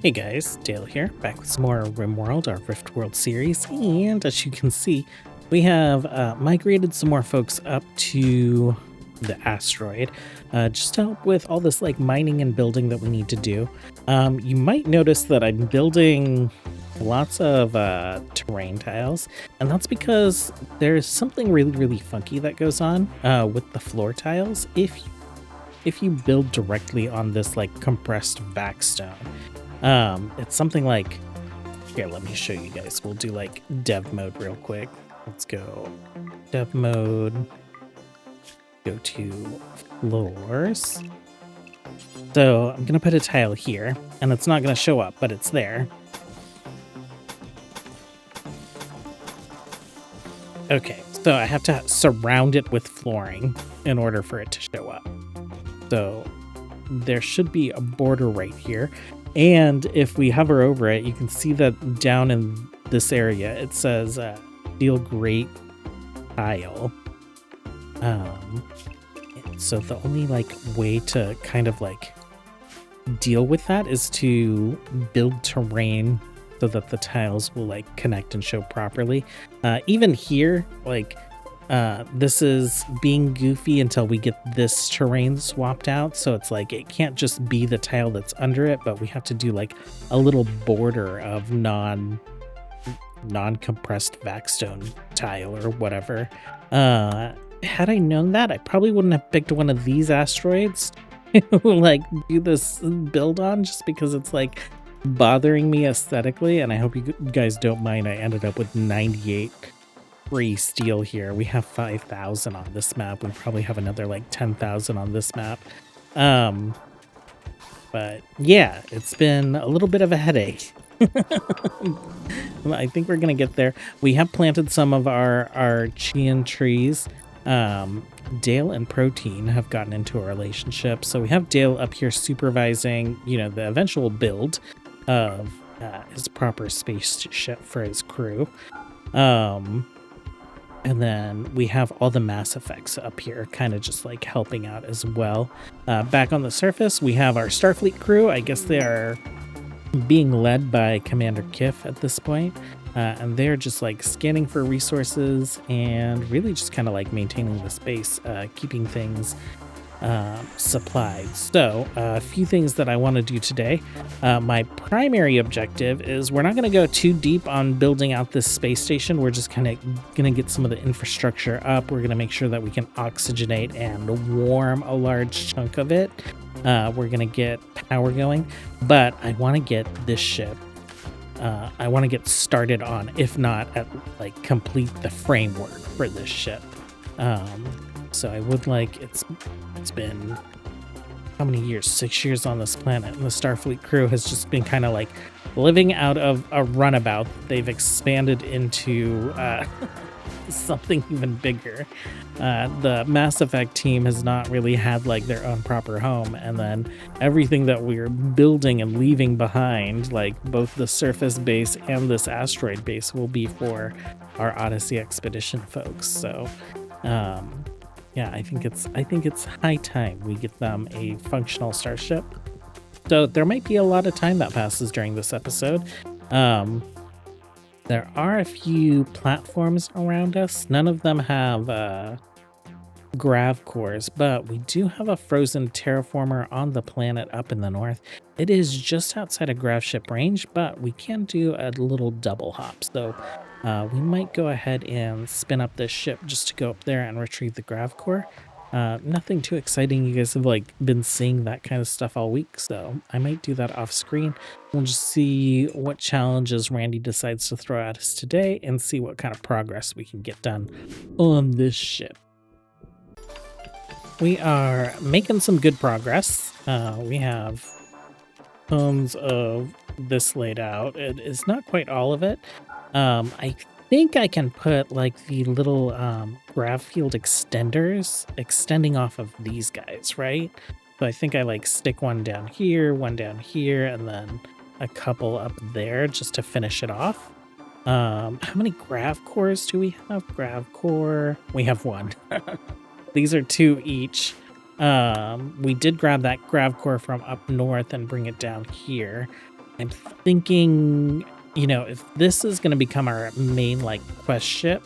Hey guys, Dale here, back with some more RimWorld, our RiftWorld series, and as you can see, we have migrated some more folks up to the Asteroid, just to help with all this like mining and building that we need to do. You might notice that I'm building lots of terrain tiles, and that's because there's something really funky that goes on with the floor tiles. If you build directly on this like compressed backstone, it's something like, here, let me show you guys. We'll do like dev mode real quick. Let's go dev mode, go to floors. So I'm gonna put a tile here, and it's not gonna show up, but it's there. Okay, so I have to surround it with flooring in order for it to show up. So there should be a border right here. And if we hover over it, you can see that down in this area, it says steel grate tile. So the only like way to kind of like deal with that is to build terrain so that the tiles will like connect and show properly. Even here, like this is being goofy until we get this terrain swapped out. So it's like it can't just be the tile that's under it, but we have to do like a little border of non-compressed backstone tile or whatever. Had I known that, I probably wouldn't have picked one of these asteroids to like do this build on, just because it's like bothering me aesthetically. And I hope you guys don't mind. I ended up with 98 free steel here. We have 5,000 on this map. We probably have another like 10,000 on this map. But yeah, it's been a little bit of a headache. I think we're gonna get there. We have planted some of our chian trees. Dale and Protein have gotten into a relationship, so we have Dale up here supervising, you know, the eventual build of his proper spaceship for his crew. And then we have all the Mass Effects up here, kind of just like helping out as well. Back on the surface, we have our Starfleet crew. I guess they are being led by Commander Kiff at this point. And they're just like scanning for resources and really just kind of like maintaining the space, keeping things supplied. So a few things that I want to do today. My primary objective is we're not going to go too deep on building out this space station. We're just kind of going to get some of the infrastructure up. We're going to make sure that we can oxygenate and warm a large chunk of it. We're going to get power going, but I want to get this ship. I want to get started on, if not at like complete the framework for this ship. So I would like, it's been how many years? 6 years on this planet, and the Starfleet crew has just been kind of like living out of a runabout. They've expanded into something even bigger. The Mass Effect team has not really had like their own proper home, and then everything that we're building and leaving behind, like both the surface base and this asteroid base, will be for our Odyssey expedition folks. So yeah, I think it's high time we get them a functional starship. So there might be a lot of time that passes during this episode. There are a few platforms around us. None of them have grav cores, but we do have a frozen terraformer on the planet up in the north. It is just outside of grav ship range, but we can do a little double hop. So we might go ahead and spin up this ship just to go up there and retrieve the grav core. Nothing too exciting. You guys have like been seeing that kind of stuff all week, so I might do that off screen. We'll just see what challenges Randy decides to throw at us today and see what kind of progress we can get done on this ship. We are making some good progress. We have tons of this laid out. It is not quite all of it. I think I can put like the little grav field extenders extending off of these guys, right? So I think I like stick one down here, and then a couple up there just to finish it off. How many grav cores do we have? Grav core, we have one. These are 2 each. We did grab that grav core from up north and bring it down here. I'm thinking, you know, if this is going to become our main like quest ship,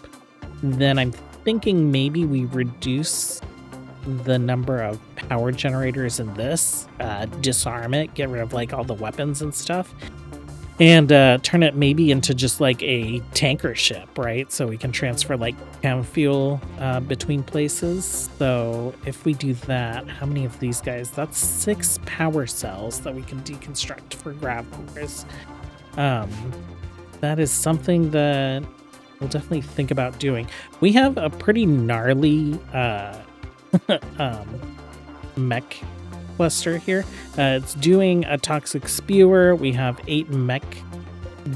then I'm thinking maybe we reduce the number of power generators in this, disarm it, get rid of like all the weapons and stuff, and turn it maybe into just like a tanker ship, right? So we can transfer like chem fuel between places. So if we do that, how many of these guys? That's 6 power cells that we can deconstruct for grav cores. That is something that we'll definitely think about doing. We have a pretty gnarly mech cluster here. It's doing a toxic spewer. We have 8 mech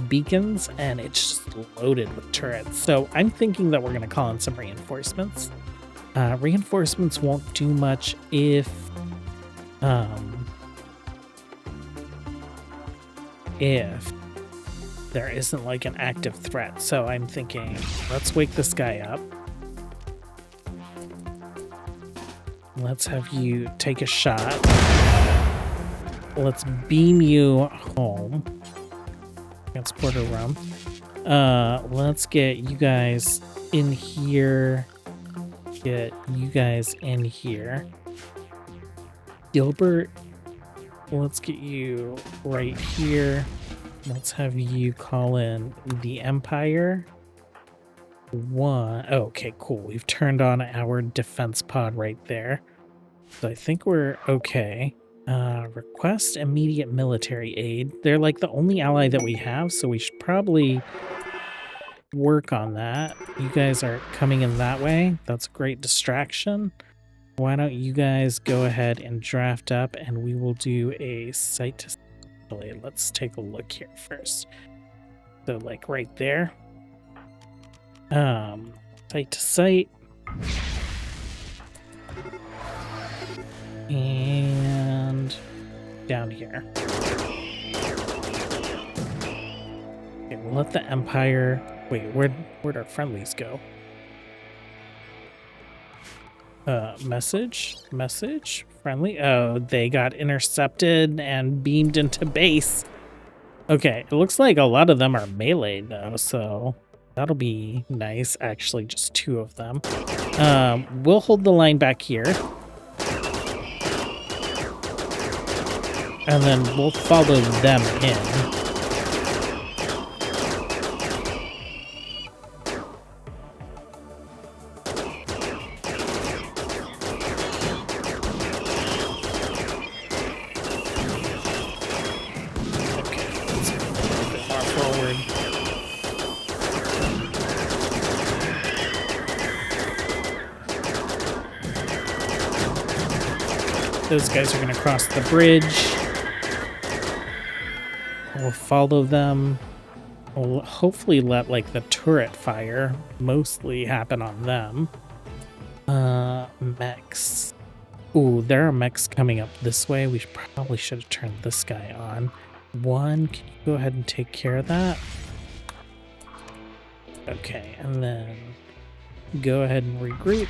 beacons, and it's just loaded with turrets. So I'm thinking that we're going to call in some reinforcements. Reinforcements won't do much if there isn't like an active threat. So I'm thinking, let's wake this guy up. Let's have you take a shot. Let's beam you home. Transporter room. Let's get you guys in here. Get you guys in here. Gilbert, let's get you right here. Let's have you call in the Empire. Okay, cool. We've turned on our defense pod right there. So I think we're okay. Request immediate military aid. They're like the only ally that we have, so we should probably work on that. You guys are coming in that way. That's a great distraction. Why don't you guys go ahead and draft up, and we will do a site to site. Let's take a look here first. So like right there. Site to site. And down here. Okay, we'll let the Empire... Wait, where'd our friendlies go? Message? Friendly? Oh, they got intercepted and beamed into base. Okay, it looks like a lot of them are melee though, so that'll be nice. Actually, just 2 of them. We'll hold the line back here. And then we'll follow them in. Those guys are going to cross the bridge. We'll follow them. We'll hopefully let like the turret fire mostly happen on them. Mechs. Ooh, there are mechs coming up this way. We probably should have turned this guy on. One, can you go ahead and take care of that? Okay, and then go ahead and regroup.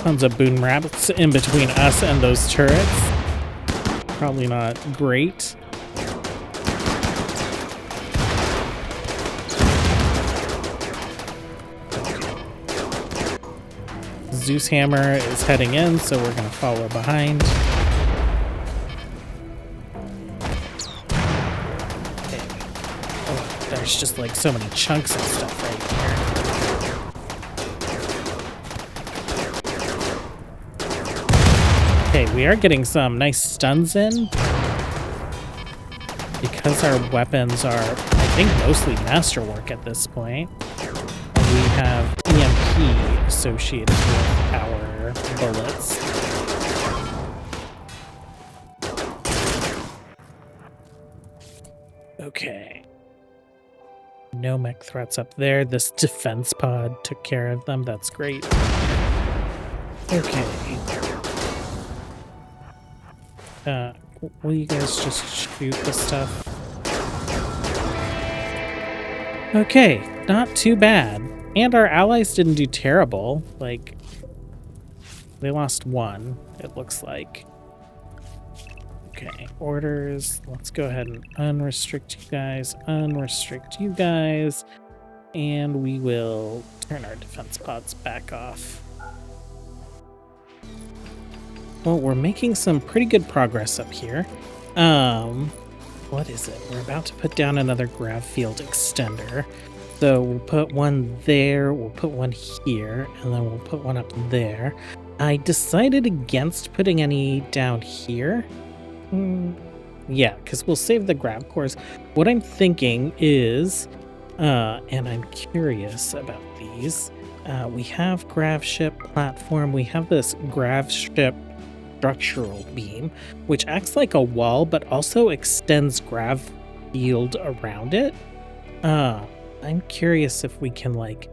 Tons of boom rabbits in between us and those turrets. Probably not great. Zeus Hammer is heading in, so we're going to follow behind. Okay. Oh, there's just like so many chunks of stuff right here. Okay, we are getting some nice stuns in. Because our weapons are, I think, mostly masterwork at this point. And we have EMP associated with our bullets. Okay. No mech threats up there. This defense pod took care of them. That's great. Okay. Will you guys just shoot the stuff? Okay, not too bad. And our allies didn't do terrible. Like, they lost one, it looks like. Okay, orders. Let's go ahead and unrestrict you guys, and we will turn our defense pods back off. Well, we're making some pretty good progress up here. What is it? We're about to put down another grav field extender. So we'll put one there, we'll put one here, and then we'll put one up there. I decided against putting any down here. Yeah, because we'll save the grav cores. What I'm thinking is, and I'm curious about these, we have grav ship platform, we have this grav ship structural beam, which acts like a wall, but also extends grav field around it. I'm curious if we can, like,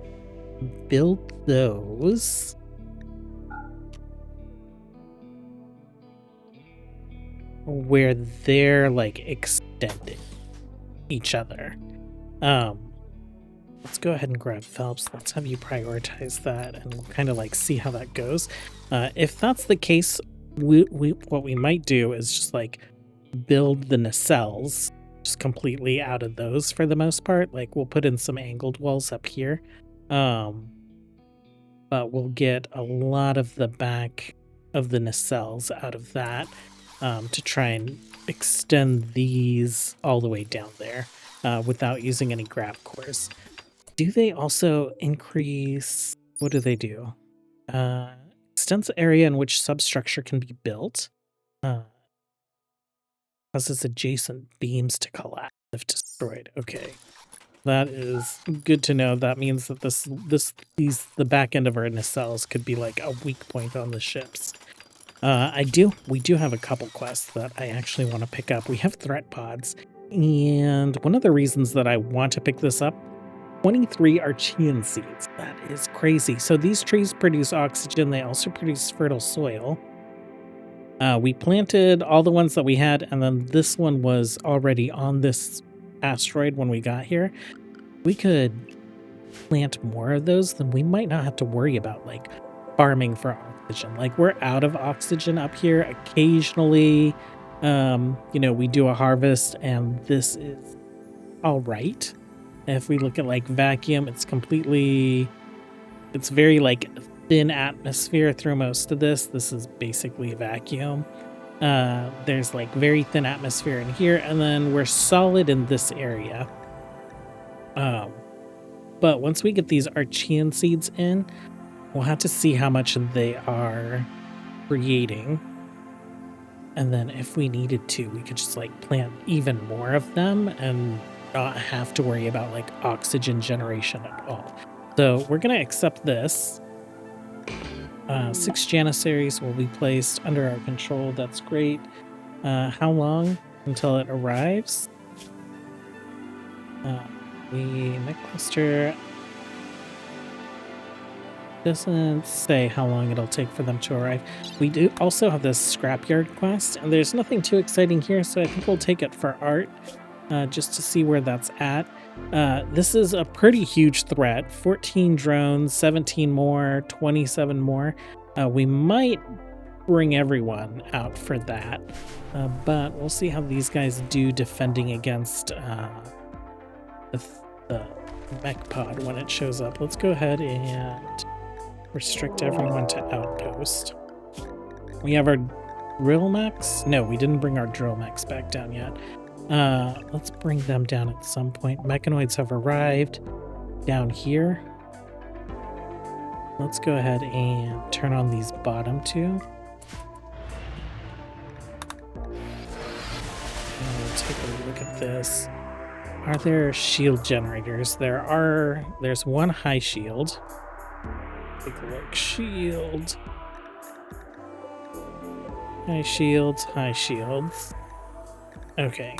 build those. Where they're, like, extending each other. Let's go ahead and grab Phelps. Let's have you prioritize that, and we'll kind of, like, see how that goes. If that's the case, what we might do is just, like, build the nacelles just completely out of those for the most part. Like, we'll put in some angled walls up here, but we'll get a lot of the back of the nacelles out of that, to try and extend these all the way down there, without using any grav cores. Do they also increase, what do they do? Extends the area in which substructure can be built. Causes adjacent beams to collapse if destroyed. Okay, that is good to know. That means that the back end of our nacelles could be like a weak point on the ships. We do have a couple quests that I actually want to pick up. We have threat pods, and one of the reasons that I want to pick this up, 23 Archean seeds. That is crazy. So these trees produce oxygen. They also produce fertile soil. We planted all the ones that we had, and then this one was already on this asteroid when we got here. We could plant more of those, then we might not have to worry about, like, farming for oxygen. Like, we're out of oxygen up here. Occasionally, we do a harvest, and this is all right. If we look at, like, vacuum, it's very, like, thin atmosphere through most of this. This is basically vacuum. There's, like, very thin atmosphere in here, and then we're solid in this area. But once we get these Archean seeds in, we'll have to see how much they are creating. And then if we needed to, we could just, like, plant even more of them and not have to worry about, like, oxygen generation at all. So we're going to accept this. 6 Janissaries will be placed under our control. That's great. How long until it arrives? Mech cluster doesn't say how long it'll take for them to arrive. We do also have this scrapyard quest, and there's nothing too exciting here, so I think we'll take it for art, just to see where that's at. This is a pretty huge threat. 14 drones, 17 more, 27 more. We might bring everyone out for that, but we'll see how these guys do defending against the mech pod when it shows up. Let's go ahead and restrict everyone to outpost. We have our drill mechs. No, we didn't bring our drill mechs back down yet. Let's bring them down at some point. Mechanoids have arrived down here. Let's go ahead and turn on these bottom two. And take a look at this. Are there shield generators? There's one high shield. Take a look. Shield. High shields, high shields. Okay.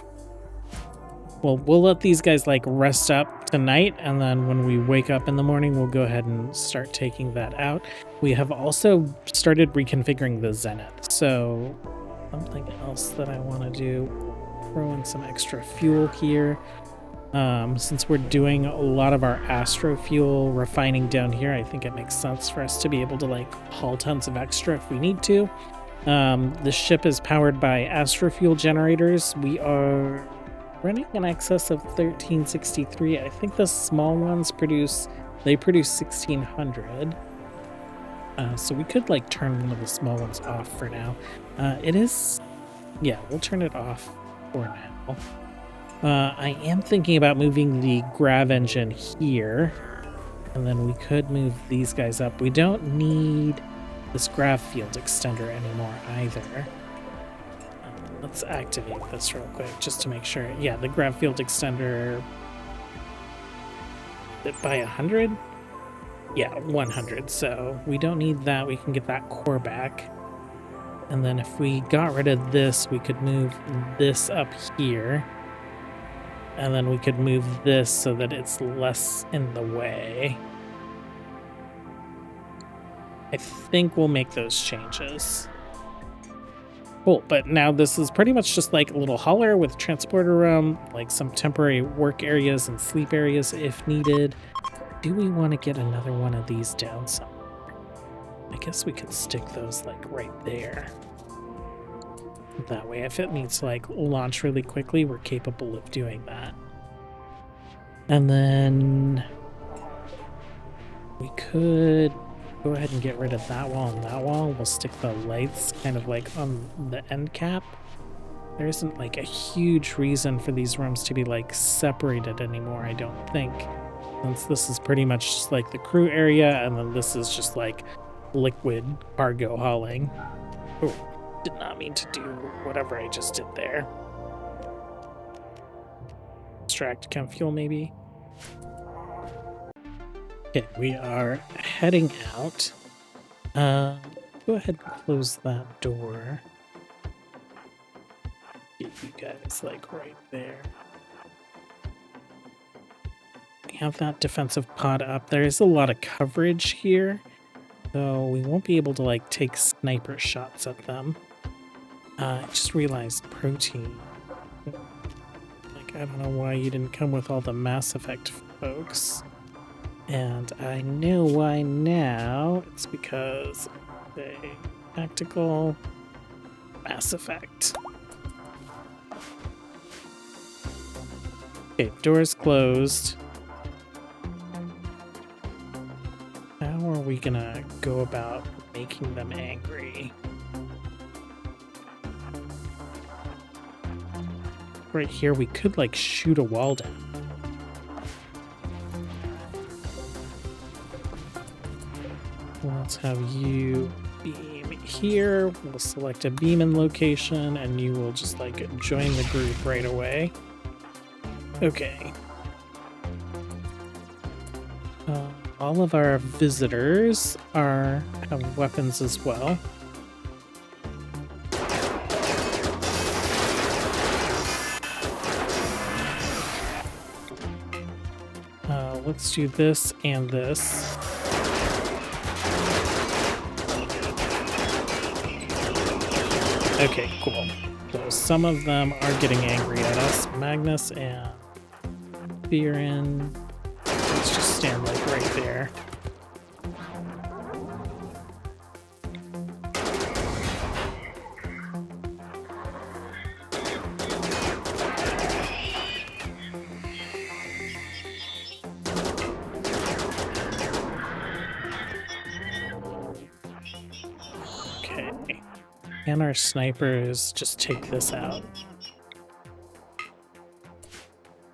Well, we'll let these guys, like, rest up tonight, and then when we wake up in the morning, we'll go ahead and start taking that out. We have also started reconfiguring the Zenith. So something else that I want to do, throw in some extra fuel here. Since we're doing a lot of our astrofuel refining down here, I think it makes sense for us to be able to like haul tons of extra if we need to. The ship is powered by astrofuel generators. We are running in excess of 1363. I think the small ones produce 1600. So we could like turn one of the small ones off for now. Yeah, we'll turn it off for now. I am thinking about moving the grav engine here, and then we could move these guys up. We don't need this grav field extender anymore either. Let's activate this real quick just to make sure. Yeah, the grav field extender by 100? Yeah, 100. So we don't need that. We can get that core back. And then if we got rid of this, we could move this up here. And then we could move this so that it's less in the way. I think we'll make those changes. Cool, but now this is pretty much just like a little hauler with transporter room, like some temporary work areas and sleep areas if needed. Do we want to get another one of these down somewhere? I guess we could stick those like right there. That way, if it needs to like launch really quickly, we're capable of doing that. And then we could go ahead and get rid of that wall and that wall. We'll stick the lights kind of like on the end cap. There isn't like a huge reason for these rooms to be like separated anymore, I don't think. Since this is pretty much just like the crew area, and then this is just like liquid cargo hauling. Oh, did not mean to do whatever I just did there. Extract chem fuel maybe. Okay, we are heading out. Go ahead and close that door. Get you guys like right there. We have that defensive pod up. There is a lot of coverage here, so we won't be able to like take sniper shots at them. I just realized protein. Like, I don't know why you didn't come with all the Mass Effect folks. And I know why now. It's because they tactical Mass Effect. Okay, doors closed. How are we gonna go about making them angry? Right here, we could like shoot a wall down. Let's have you beam here. We'll select a beam in location and you will just like join the group right away. Okay. All of our visitors have weapons as well. Let's do this and this. Okay, cool. So some of them are getting angry at us. Magnus and Theron. Let's just stand like right there. And our snipers just take this out.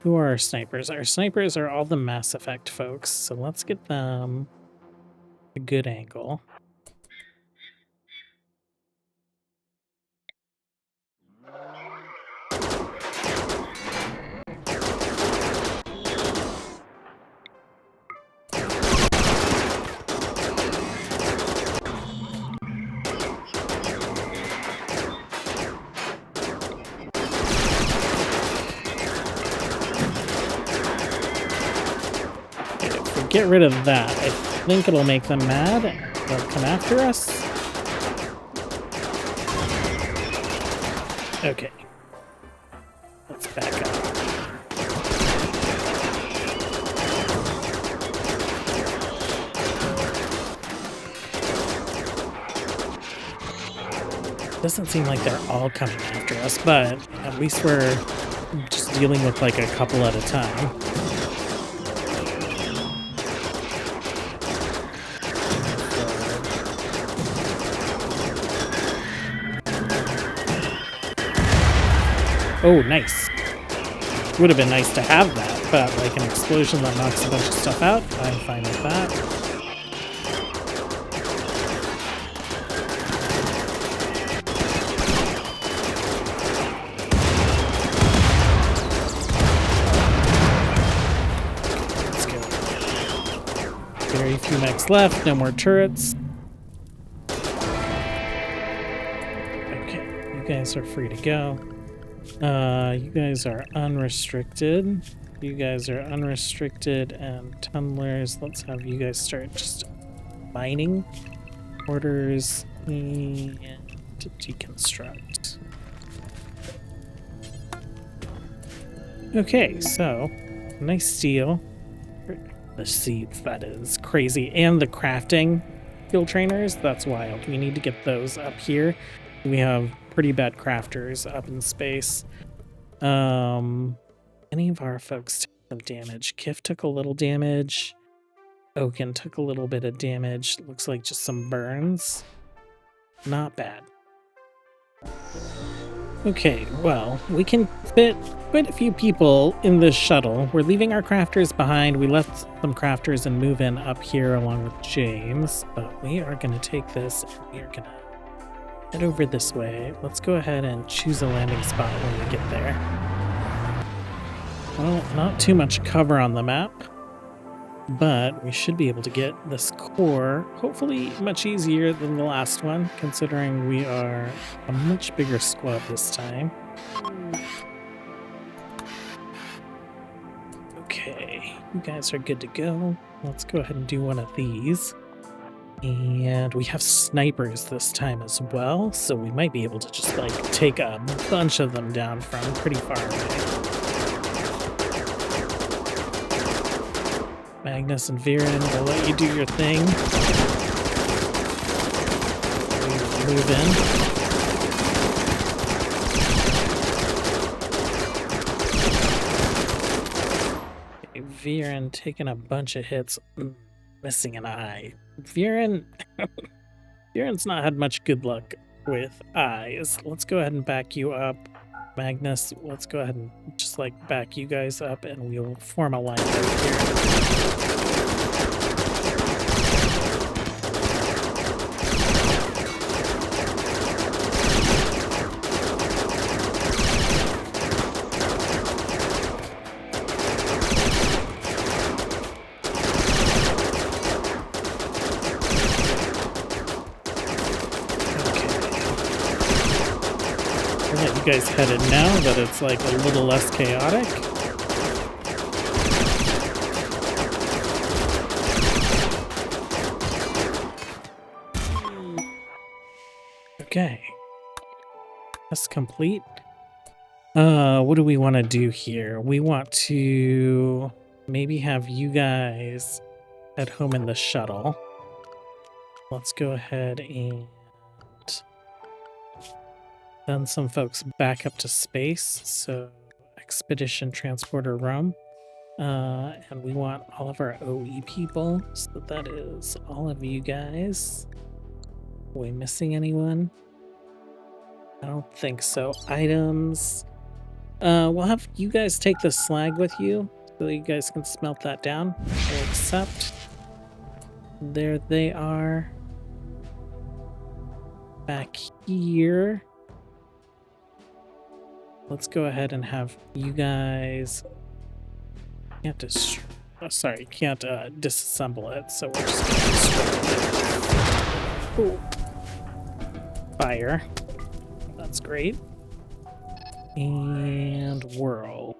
Who are our snipers? Our snipers are all the Mass Effect folks, so let's get them a good angle. Get rid of that. I think it'll make them mad. They'll come after us. Okay. Let's back up. Doesn't seem like they're all coming after us, but at least we're just dealing with like a couple at a time. Oh, nice. Would have been nice to have that, but like an explosion that knocks a bunch of stuff out, I'm fine with that. Let's go. Very few mechs left, no more turrets. Okay, you guys are free to go. You guys are unrestricted. You guys are unrestricted and tunnelers. Let's have you guys start just mining. Orders and deconstruct. Okay, so nice deal. The seeds, that is crazy. And the crafting skill trainers, that's wild. We need to get those up here. We have pretty bad crafters up in space. Any of our folks took some damage. Kif took a little damage. Oaken took a little bit of damage. Looks like just some burns. Not bad. Okay, well, we can fit quite a few people in this shuttle. We're leaving our crafters behind. We left some crafters and move in up here along with James, but we are going to take this and we are going to head over this way. Let's go ahead and choose a landing spot when we get there. Well, not too much cover on the map, but we should be able to get this core hopefully much easier than the last one, considering we are a much bigger squad this time. Okay, you guys are good to go. Let's go ahead and do one of these. And we have snipers this time as well, so we might be able to just like take a bunch of them down from pretty far away. Magnus and Viren, we'll let you do your thing. We move in. Okay, Viren taking a bunch of hits, missing an eye. Viren's not had much good luck with eyes. Let's go ahead and back you up. Magnus, let's go ahead and just like back you guys up and we'll form a line right here. You guys headed now that it's like a little less chaotic. Okay, that's complete. What do we want to do here? We want to maybe have you guys at home in the shuttle. Let's go ahead and send some folks back up to space. So expedition transporter room. And we want all of our OE people. So that is all of you guys. Are we missing anyone? I don't think so. Items. We'll have you guys take the slag with you so that you guys can smelt that down. We'll accept. There they are. Back here. Let's go ahead and have you guys. Can't can't disassemble it, so we're just gonna destroy it. Ooh. Fire. That's great. And whirl.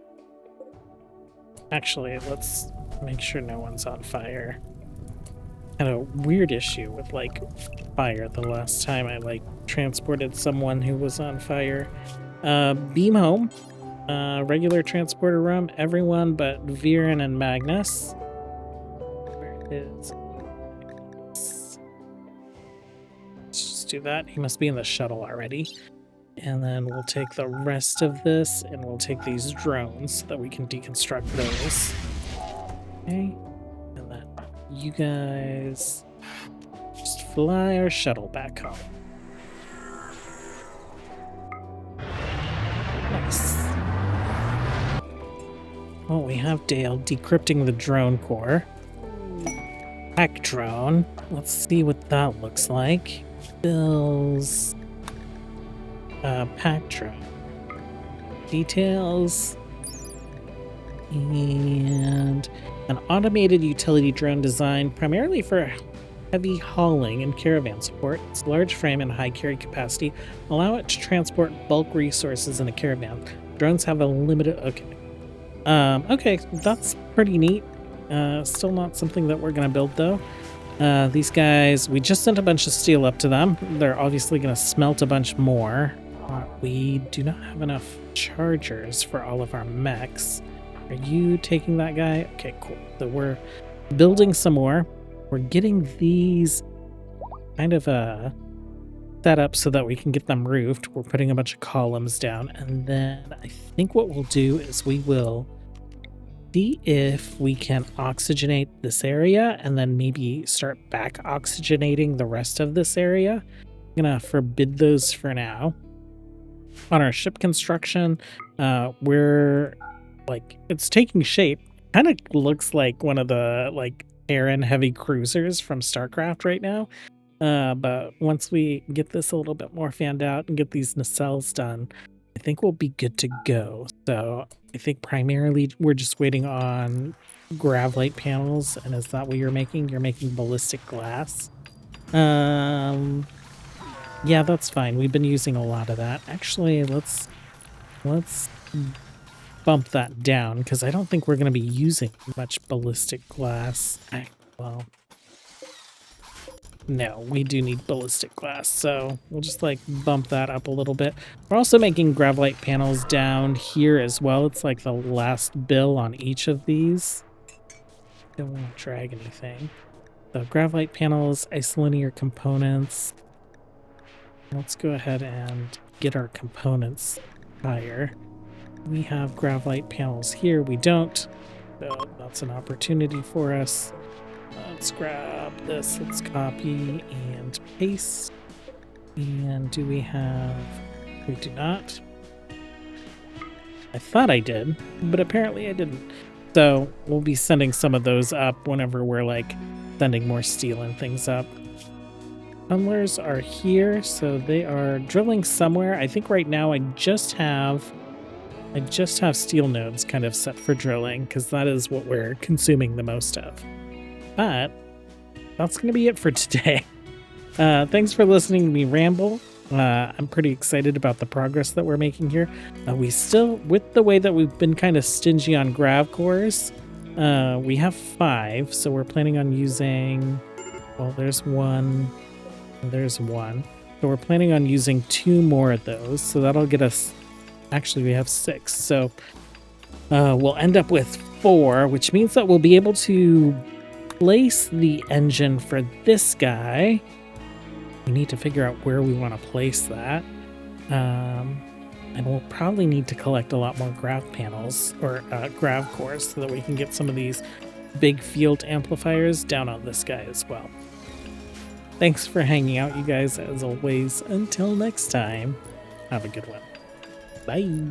Actually, let's make sure no one's on fire. Had a weird issue with like fire the last time I like transported someone who was on fire. Beam home. Regular transporter room. Everyone but Viren and Magnus. Where is Magnus? Let's just do that. He must be in the shuttle already. And then we'll take the rest of this and we'll take these drones so that we can deconstruct those. Okay. And then you guys just fly our shuttle back home. Nice. Well, we have Dale decrypting the drone core. Pack drone. Let's see what that looks like. Bill's pack drone. Details. And an automated utility drone designed primarily for heavy hauling and caravan support. Its large frame and high carry capacity allow it to transport bulk resources in a caravan. Drones have a limited... Okay, that's pretty neat. Still not something that we're going to build, though. These guys, we just sent a bunch of steel up to them. They're obviously going to smelt a bunch more. We do not have enough chargers for all of our mechs. Are you taking that guy? Okay, cool. So we're building some more. We're getting these kind of set up so that we can get them roofed. We're putting a bunch of columns down. And then I think what we'll do is we will see if we can oxygenate this area and then maybe start back oxygenating the rest of this area. I'm going to forbid those for now. On our ship construction, we're like, it's taking shape. Kind of looks like one of the like Terran heavy cruisers from StarCraft right now. But once we get this a little bit more fanned out and get these nacelles done, I think we'll be good to go. So I think primarily we're just waiting on gravlite panels. And is that what you're making? You're making ballistic glass. Yeah, that's fine. We've been using a lot of that. Actually, let's bump that down because I don't think we're going to be using much ballistic glass. Well, no, we do need ballistic glass, so we'll just like bump that up a little bit. We're also making gravlite panels down here as well. It's like the last bill on each of these. Don't want to drag anything. So gravlite panels, isolinear components. Let's go ahead and get our components higher. We have gravlite panels here. We don't. So that's an opportunity for us. Let's grab this. Let's copy and paste. And do we have... We do not. I thought I did, but apparently I didn't. So we'll be sending some of those up whenever we're like sending more steel and things up. Tunnelers are here, so they are drilling somewhere. I think right now I just have steel nodes kind of set for drilling because that is what we're consuming the most of. But that's going to be it for today. Thanks for listening to me ramble. I'm pretty excited about the progress that we're making here. We still, with the way that we've been kind of stingy on grav cores, we have 5, so we're planning on using, well, there's one. So we're planning on using 2 more of those. So that'll get us, actually we have 6. So we'll end up with 4, which means that we'll be able to place the engine for this guy. We need to figure out where we want to place that. And we'll probably need to collect a lot more grav panels or grav cores so that we can get some of these big field amplifiers down on this guy as well. Thanks for hanging out, you guys, as always. Until next time, have a good one. Bye.